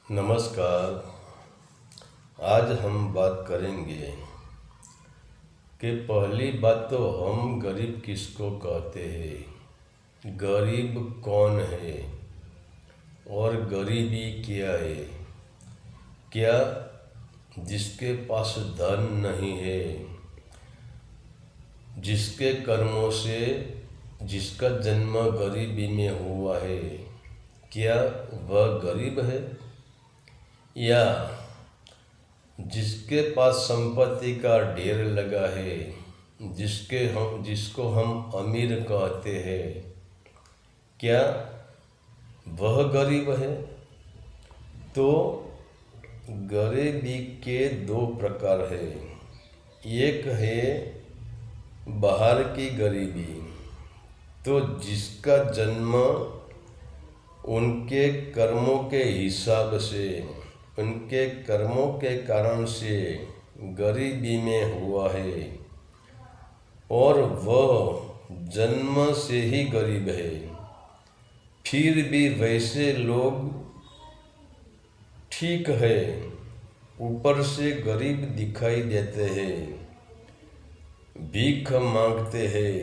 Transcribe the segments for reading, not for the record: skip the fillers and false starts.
नमस्कार। आज हम बात करेंगे कि पहली बात तो हम गरीब किसको कहते हैं, गरीब कौन है और गरीबी क्या है। क्या जिसके पास धन नहीं है, जिसके कर्मों से जिसका जन्म गरीबी में हुआ है, क्या वह गरीब है? या जिसके पास संपत्ति का ढेर लगा है, जिसको हम अमीर कहते हैं, क्या वह गरीब है? तो गरीबी के दो प्रकार है। एक है बाहर की गरीबी, तो जिसका जन्म उनके कर्मों के हिसाब से, उनके कर्मों के कारण से गरीबी में हुआ है और वह जन्म से ही गरीब है, फिर भी वैसे लोग ठीक है, ऊपर से गरीब दिखाई देते हैं, भीख मांगते हैं,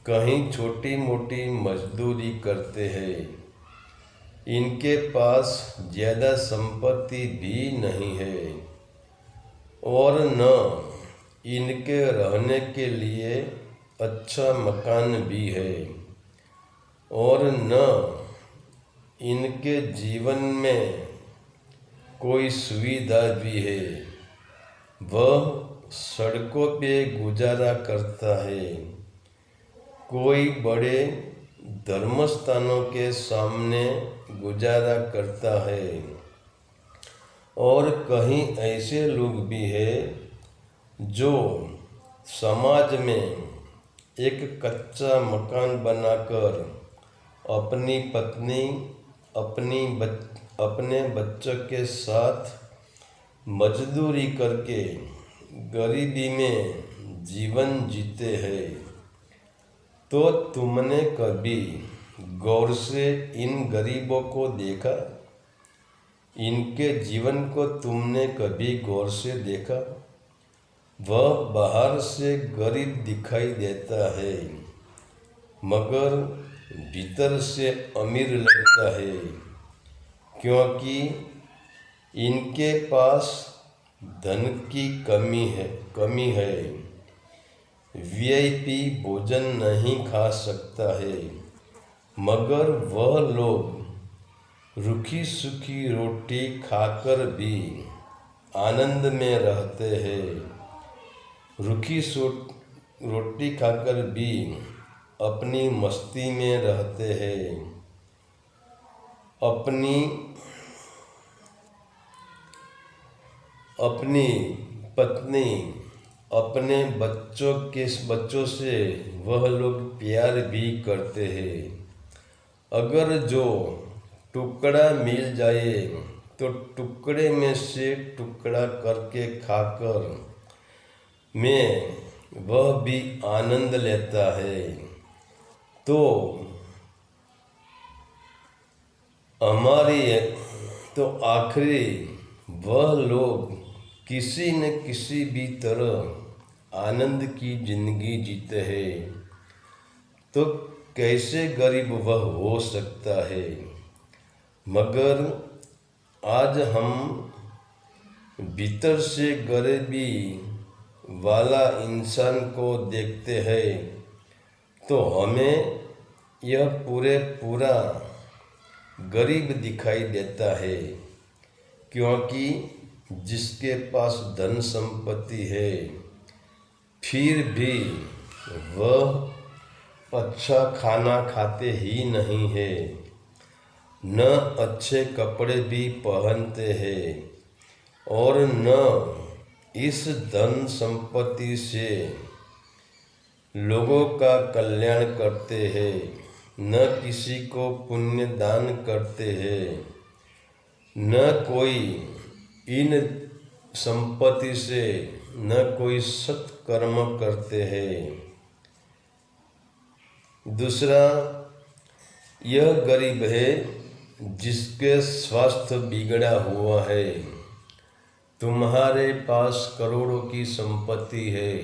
कहीं छोटी मोटी मजदूरी करते हैं, इनके पास ज़्यादा संपत्ति भी नहीं है और न इनके रहने के लिए अच्छा मकान भी है और न इनके जीवन में कोई सुविधा भी है। वह सड़कों पे गुजारा करता है, कोई बड़े धर्मस्थानों के सामने गुजारा करता है और कहीं ऐसे लोग भी हैं जो समाज में एक कच्चा मकान बनाकर अपनी पत्नी, अपने बच्चों के साथ मजदूरी करके गरीबी में जीवन जीते हैं। तो तुमने कभी गौर से इन गरीबों को देखा? इनके जीवन को तुमने कभी गौर से देखा? वह बाहर से गरीब दिखाई देता है मगर भीतर से अमीर लगता है, क्योंकि इनके पास धन की कमी है। वीआईपी भोजन नहीं खा सकता है, मगर वह लोग रूखी सूखी रोटी खाकर भी आनंद में रहते हैं। रूखी रोटी खाकर भी अपनी मस्ती में रहते हैं, अपनी पत्नी, अपने बच्चों से वह लोग प्यार भी करते हैं। अगर जो टुकड़ा मिल जाए तो टुकड़े में से टुकड़ा करके खाकर में वह भी आनंद लेता है। तो आखिरी वह लोग किसी न किसी भी तरह आनंद की जिंदगी जीते हैं। तो कैसे गरीब वह हो सकता है? मगर आज हम भीतर से गरीबी वाला इंसान को देखते हैं तो हमें यह पूरा गरीब दिखाई देता है, क्योंकि जिसके पास धन संपत्ति है फिर भी वह अच्छा खाना खाते ही नहीं है, न अच्छे कपड़े भी पहनते हैं और न इस धन संपत्ति से लोगों का कल्याण करते हैं, न किसी को पुण्य दान करते हैं, न कोई इन संपत्ति से न कोई सत्कर्म करते हैं। दूसरा, यह गरीब है जिसके स्वास्थ्य बिगड़ा हुआ है। तुम्हारे पास करोड़ों की संपत्ति है,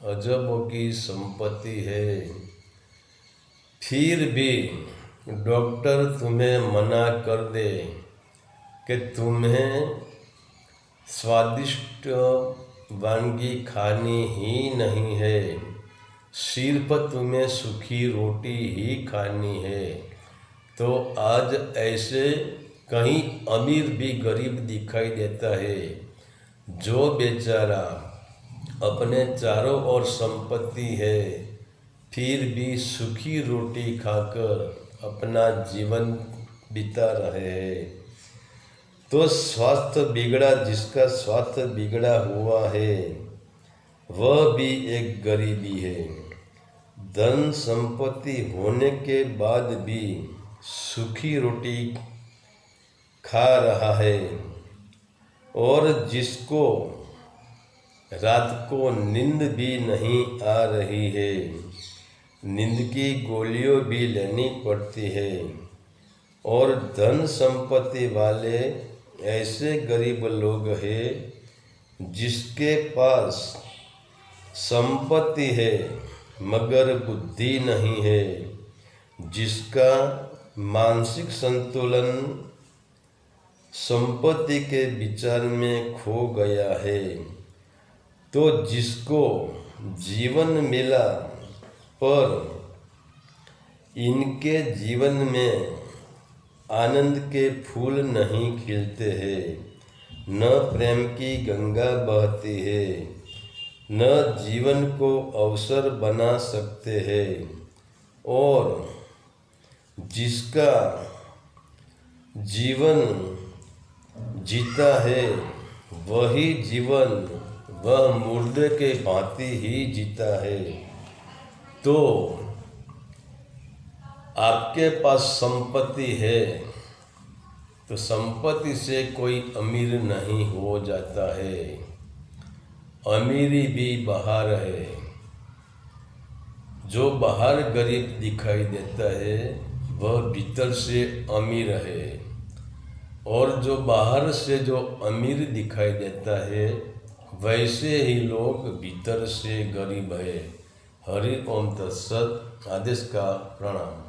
अजबों की संपत्ति है, फिर भी डॉक्टर तुम्हें मना कर दे कि तुम्हें स्वादिष्ट वानगी खानी ही नहीं है, सिर्फ तुम्हें सूखी रोटी ही खानी है। तो आज ऐसे कहीं अमीर भी गरीब दिखाई देता है, जो बेचारा अपने चारों ओर संपत्ति है, फिर भी सूखी रोटी खाकर अपना जीवन बिता रहे हैं। तो जिसका स्वास्थ्य बिगड़ा हुआ है, वह भी एक गरीबी है। धन संपत्ति होने के बाद भी सूखी रोटी खा रहा है, और जिसको रात को नींद भी नहीं आ रही है, नींद की गोलियां भी लेनी पड़ती है। और धन संपत्ति वाले ऐसे गरीब लोग हैं जिसके पास संपत्ति है मगर बुद्धि नहीं है, जिसका मानसिक संतुलन संपत्ति के विचार में खो गया है। तो जिसको जीवन मिला पर इनके जीवन में आनंद के फूल नहीं खिलते हैं, न प्रेम की गंगा बहती है, न जीवन को अवसर बना सकते हैं। और जिसका जीवन जीता है वही जीवन वह मुर्दे के भांति ही जीता है। तो आपके पास संपत्ति है तो संपत्ति से कोई अमीर नहीं हो जाता है, अमीरी भी बाहर है। जो बाहर गरीब दिखाई देता है वह भीतर से अमीर है, और जो बाहर से जो अमीर दिखाई देता है वैसे ही लोग भीतर से गरीब है। हरि ओम तत्सत। आदेश का प्रणाम।